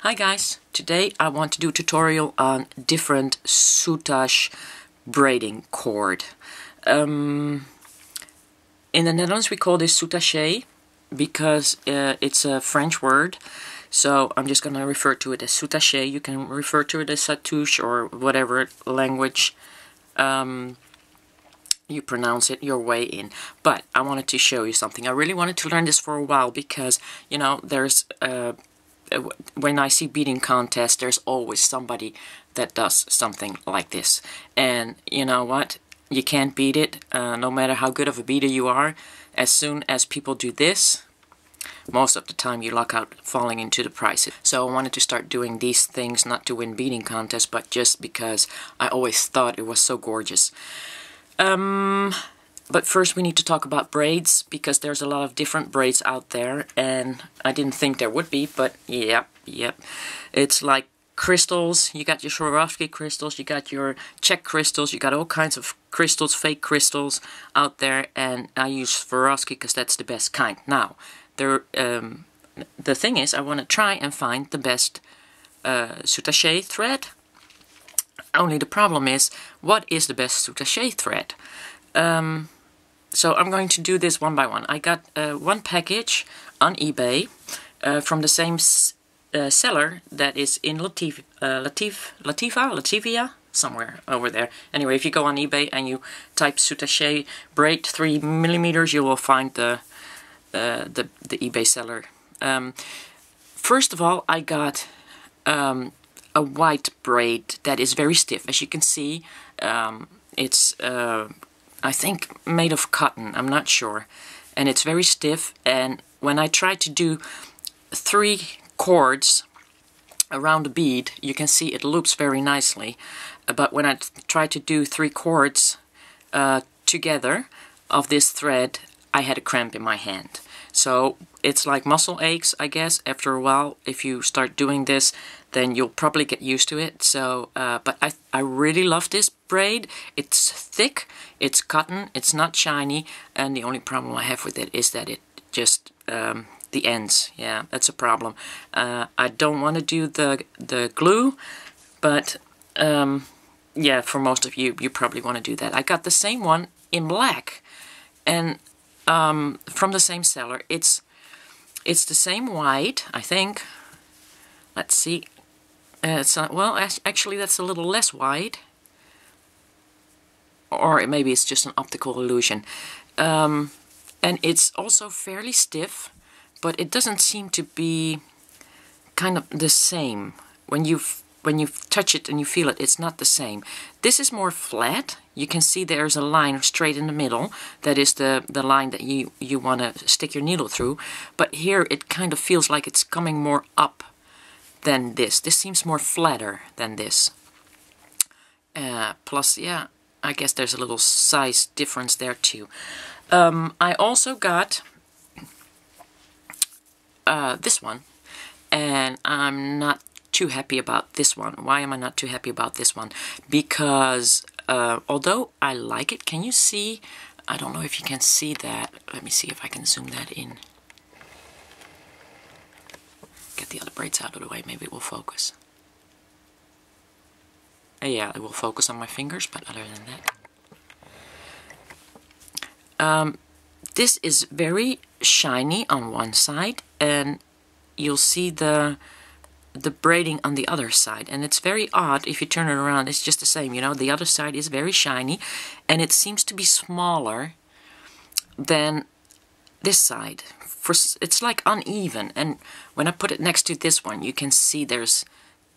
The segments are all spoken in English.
Hi guys, today I want to do a tutorial on different Soutache braiding cord. In the Netherlands we call this Soutache because it's a French word, so I'm just going to refer to it as Soutache. You can refer to it as Soutache or whatever language you pronounce it your way in. But I wanted to show you something. I really wanted to learn this for a while because, you know, there's when I see beading contests, there's always somebody that does something like this. And you know what? You can't beat it, no matter how good of a beater you are. As soon as people do this, most of the time you luck out falling into the prices. So I wanted to start doing these things, not to win beading contests, but just because I always thought it was so gorgeous. But first we need to talk about braids, because there's a lot of different braids out there, and I didn't think there would be, but yep. It's like crystals. You got your Swarovski crystals, you got your Czech crystals, you got all kinds of crystals, fake crystals out there, and I use Swarovski because that's the best kind. Now, the thing is, I want to try and find the best Soutache thread. Only the problem is, what is the best Soutache thread? So I'm going to do this one by one. I got one package on eBay from the same seller that is in Latvia, somewhere over there. Anyway, if you go on eBay and you type Soutache braid 3mm, you will find the eBay seller. First of all, I got a white braid that is very stiff. As you can see, it's I think made of cotton, I'm not sure, and it's very stiff. And when I try to do 3 cords around the bead, you can see it loops very nicely, but when I try to do 3 cords together of this thread, I had a cramp in my hand. So it's like muscle aches, I guess. After a while, if you start doing this, then you'll probably get used to it. So, but I really love this braid. It's thick, it's cotton, it's not shiny, and the only problem I have with it is that it just, the ends, yeah, that's a problem. I don't want to do the glue, but yeah, for most of you, you probably want to do that. I got the same one in black, and from the same seller. It's the same white, I think. Let's see. It's not, well, actually that's a little less white, or maybe it's just an optical illusion. And it's also fairly stiff, but it doesn't seem to be kind of the same. When you touch it and you feel it, it's not the same. This is more flat. You can see there's a line straight in the middle. That is the line that you want to stick your needle through. But here it kind of feels like it's coming more up than this. This seems more flatter than this. Plus, yeah, I guess there's a little size difference there too. I also got this one, and I'm not too happy about this one. Why am I not too happy about this one? Because although I like it, can you see? I don't know if you can see that. Let me see if I can zoom that in. Get the other braids out of the way, maybe it will focus. Yeah, it will focus on my fingers, but other than that. This is very shiny on one side, and you'll see the braiding on the other side, and it's very odd. If you turn it around, it's just the same, you know. The other side is very shiny, and it seems to be smaller than this side. It's like uneven, and when I put it next to this one, you can see there's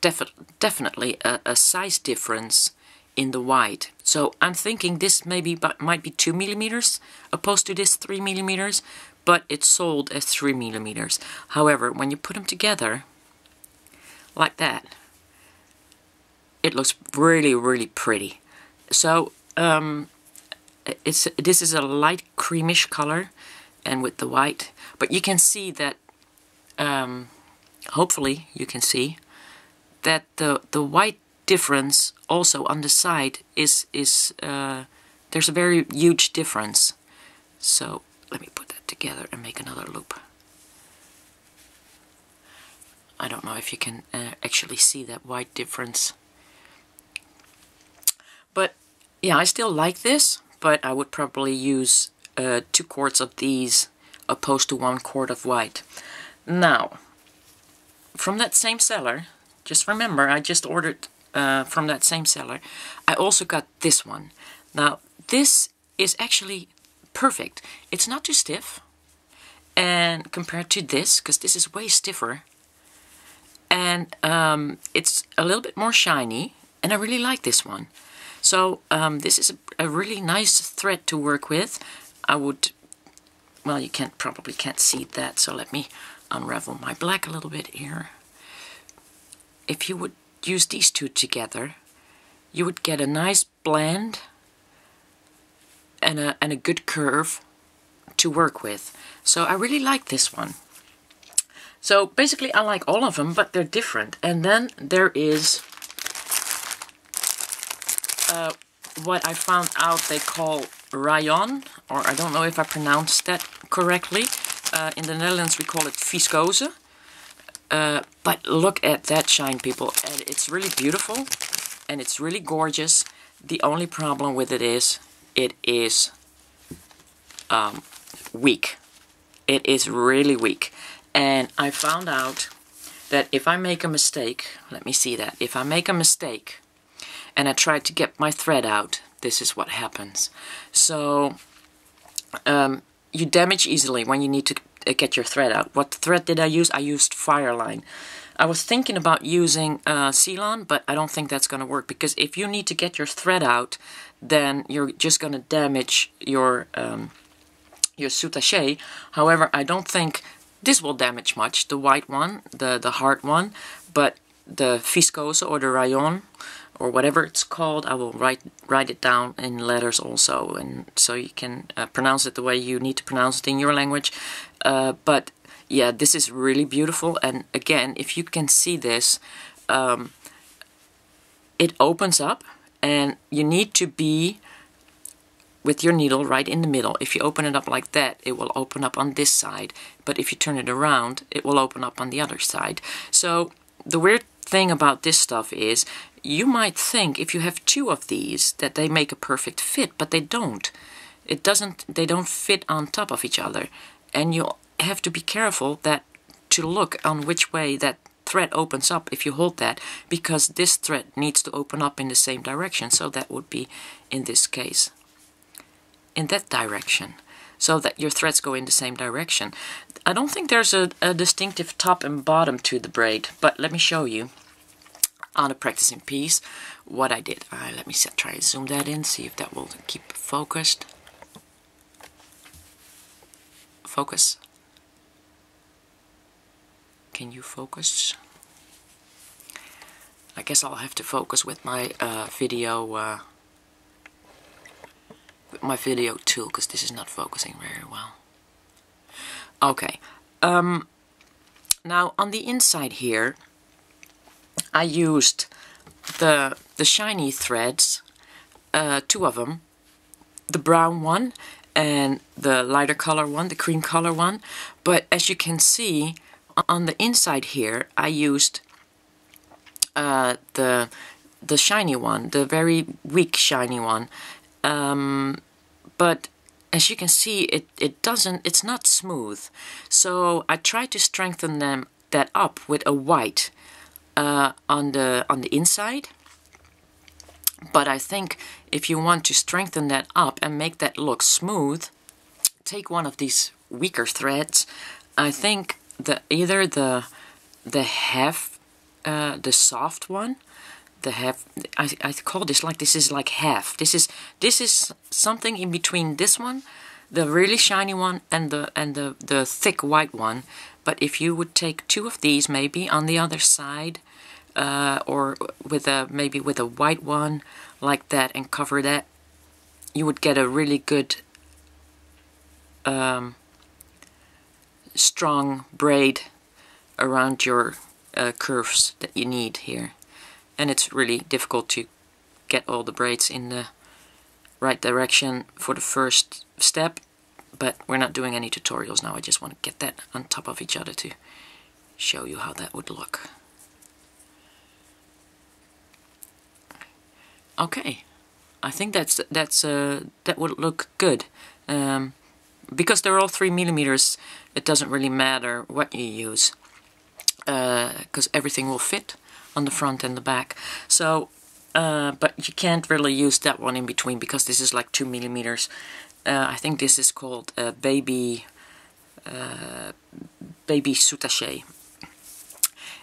definitely a size difference in the white. So I'm thinking this might be 2mm opposed to this 3mm, but it's sold as 3mm. However, when you put them together like that, it looks really, really pretty. So this is a light creamish color, and with the white, but you can see that hopefully you can see that the white difference also on the side is there's a very huge difference. So let me put that together and make another loop. I don't know if you can actually see that white difference. But yeah, I still like this, but I would probably use 2 quarts of these opposed to 1 quart of white. Now, from that same seller, just remember I just ordered from that same seller, I also got this one. Now, this is actually perfect. It's not too stiff, and compared to this, because this is way stiffer, and it's a little bit more shiny, and I really like this one. So this is a really nice thread to work with. I would, well, you probably can't see that, so let me unravel my black a little bit here. If you would use these two together, you would get a nice blend and a good curve to work with. So I really like this one. So basically I like all of them, but they're different. And then there is what I found out they call rayon, or I don't know if I pronounced that correctly. In the Netherlands we call it viscose. But look at that shine, people. And it's really beautiful and it's really gorgeous. The only problem with it is weak. It is really weak. And I found out that if I make a mistake, let me see that. If I make a mistake and I try to get my thread out, this is what happens. So you damage easily when you need to get your thread out. What thread did I use? I used Fireline. I was thinking about using Ceylon, but I don't think that's going to work, because if you need to get your thread out, then you're just going to damage your Soutache. However, I don't think this will damage much, the white one, the hard one, but the viscose or the rayon, or whatever it's called, I will write it down in letters also, and so you can pronounce it the way you need to pronounce it in your language. But yeah, this is really beautiful, and again, if you can see this, it opens up, and you need to be with your needle right in the middle. If you open it up like that, it will open up on this side, but if you turn it around, it will open up on the other side. So the weird thing about this stuff is, you might think if you have 2 of these that they make a perfect fit, but they don't. They don't fit on top of each other, and you have to be careful to look on which way that thread opens up if you hold that, because this thread needs to open up in the same direction. So that would be, in this case, in that direction, so that your threads go in the same direction. I don't think there's a distinctive top and bottom to the braid, but let me show you on a practicing piece what I did. Let me try to zoom that in, see if that will keep focused. Focus. Can you focus? I guess I'll have to focus with my video tool, because this is not focusing very well. Okay. Now on the inside here, I used the shiny threads, 2 of them, the brown one and the lighter color one, the cream color one. But as you can see on the inside here, I used the shiny one, the very weak shiny one. But as you can see, it's not smooth. So I tried to strengthen that up with a white on the inside. But I think if you want to strengthen that up and make that look smooth, take one of these weaker threads. I think either the soft one, I call this like, this is like half. This is something in between this one, the really shiny one, and the thick white one. But if you would take 2 of these maybe on the other side, or maybe with a white one like that, and cover that, you would get a really good strong braid around your curves that you need here. And it's really difficult to get all the braids in the right direction for the first step, but we're not doing any tutorials now. I just want to get that on top of each other to show you how that would look. Okay, I think that would look good. Because they're all 3 millimeters, it doesn't really matter what you use, because everything will fit on the front and the back. So, but you can't really use that one in between because this is like 2 millimeters. I think this is called baby Soutache.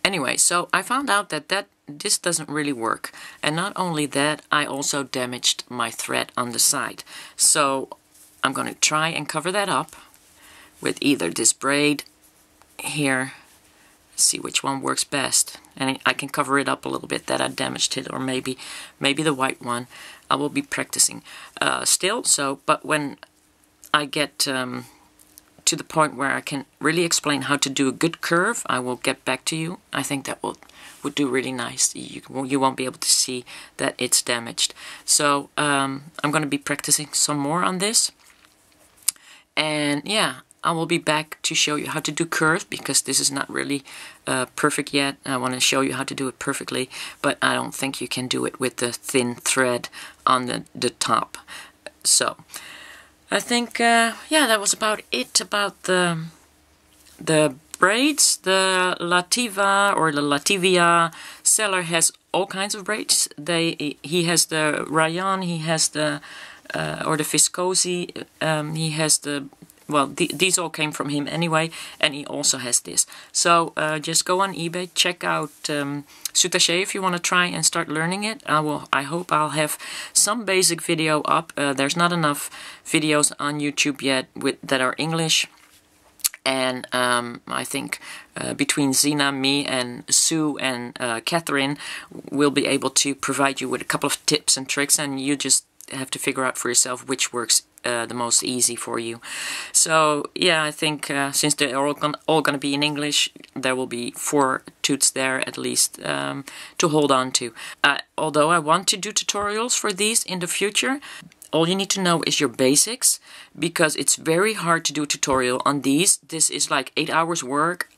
Anyway, so I found out that this doesn't really work, and not only that, I also damaged my thread on the side. So I'm going to try and cover that up with either this braid here. See which one works best, and I can cover it up a little bit that I damaged it, or maybe the white one. I will be practicing still. So, but when I get to the point where I can really explain how to do a good curve, I will get back to you. I think that would do really nice. You won't be able to see that it's damaged. So I'm going to be practicing some more on this. And yeah, I will be back to show you how to do curves, because this is not really perfect yet. I want to show you how to do it perfectly, but I don't think you can do it with the thin thread on the top. So I think, yeah, that was about it about the braids. The Lativa or the Lativia seller has all kinds of braids. He has the rayon, he has the or the viscose, he has the, well, these all came from him anyway, and he also has this. So just go on eBay, check out Soutache if you want to try and start learning it. I hope I'll have some basic video up. There's not enough videos on YouTube yet that are English. And I think between Zina, me, and Sue, and Catherine, we'll be able to provide you with a couple of tips and tricks, and you just have to figure out for yourself which works the most easy for you. So yeah, I think since they're all going to be in English, there will be 4 tuts there at least to hold on to. Although I want to do tutorials for these in the future, all you need to know is your basics, because it's very hard to do a tutorial on these. This is like 8 hours work.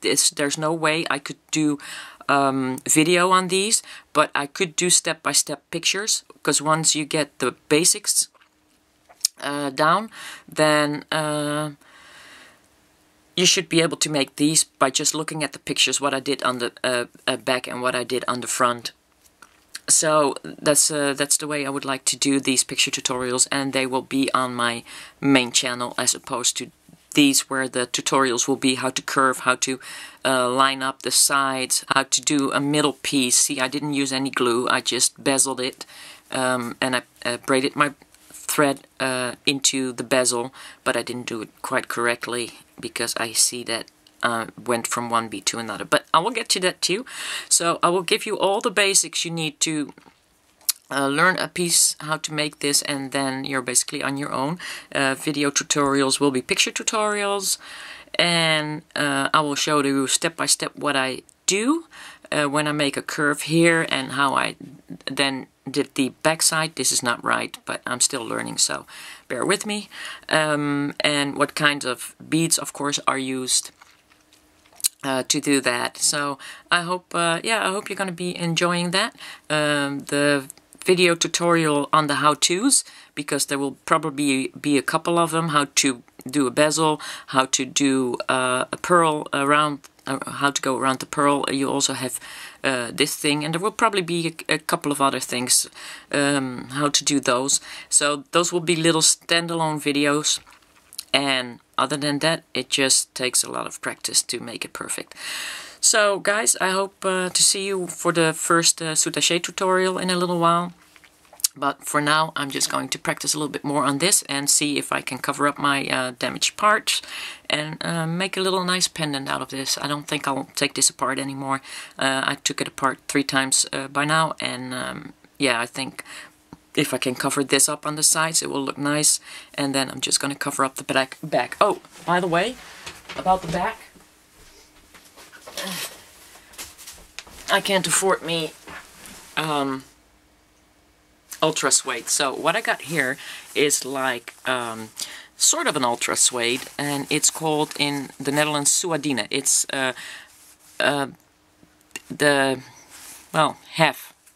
There's no way I could do video on these, but I could do step-by-step pictures, because once you get the basics down, then you should be able to make these by just looking at the pictures, what I did on the back and what I did on the front. So that's the way I would like to do these picture tutorials, and they will be on my main channel, as opposed to these where the tutorials will be how to curve, how to line up the sides, how to do a middle piece. See, I didn't use any glue, I just bezeled it, and I braided my thread into the bezel, but I didn't do it quite correctly because I see that went from one bead to another. But I will get to that too. So I will give you all the basics you need to learn a piece, how to make this, and then you're basically on your own. Video tutorials will be picture tutorials, and I will show you step by step what I do when I make a curve here, and how I then did the back side. This is not right, but I'm still learning, so bear with me. And what kinds of beads, of course, are used to do that. So I hope, yeah, I hope you're going to be enjoying that. The video tutorial on the how-tos, because there will probably be a couple of them: how to do a bezel, how to do a purl around, how to go around the purl. You also have this thing, and there will probably be a couple of other things, how to do those. So those will be little standalone videos, and other than that, it just takes a lot of practice to make it perfect. So guys, I hope to see you for the first Soutache tutorial in a little while. But for now, I'm just going to practice a little bit more on this and see if I can cover up my damaged parts and make a little nice pendant out of this. I don't think I'll take this apart anymore. I took it apart 3 times by now, and yeah, I think if I can cover this up on the sides, it will look nice. And then I'm just going to cover up the back. Oh, by the way, about the back, I can't afford me ultra suede. So what I got here is like sort of an ultra suede, and it's called in the Netherlands Suadine. It's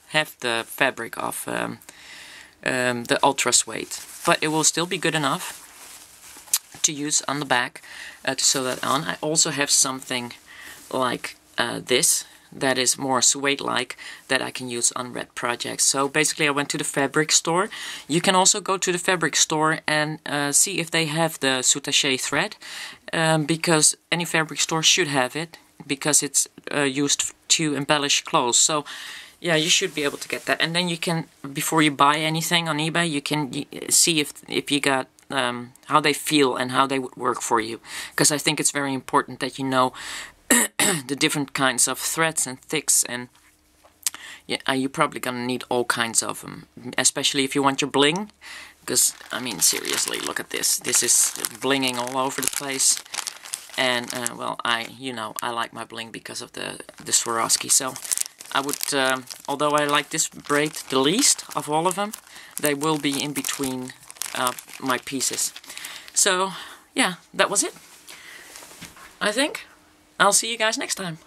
half the fabric of the ultra suede, but it will still be good enough to use on the back to sew that on. I also have something like this that is more suede-like that I can use on red projects. So basically I went to the fabric store. You can also go to the fabric store and see if they have the Soutache thread, because any fabric store should have it, because it's used to embellish clothes. So yeah, you should be able to get that. And then you can, before you buy anything on eBay, you can see if you got how they feel and how they would work for you, because I think it's very important that you know the different kinds of threads and thicks, and yeah, you're probably gonna need all kinds of them, especially if you want your bling, because I mean seriously, look at this. This is blinging all over the place, and well, I like my bling because of the Swarovski. So I would, although I like this braid the least of all of them, they will be in between my pieces. So yeah, that was it, I think. I'll see you guys next time.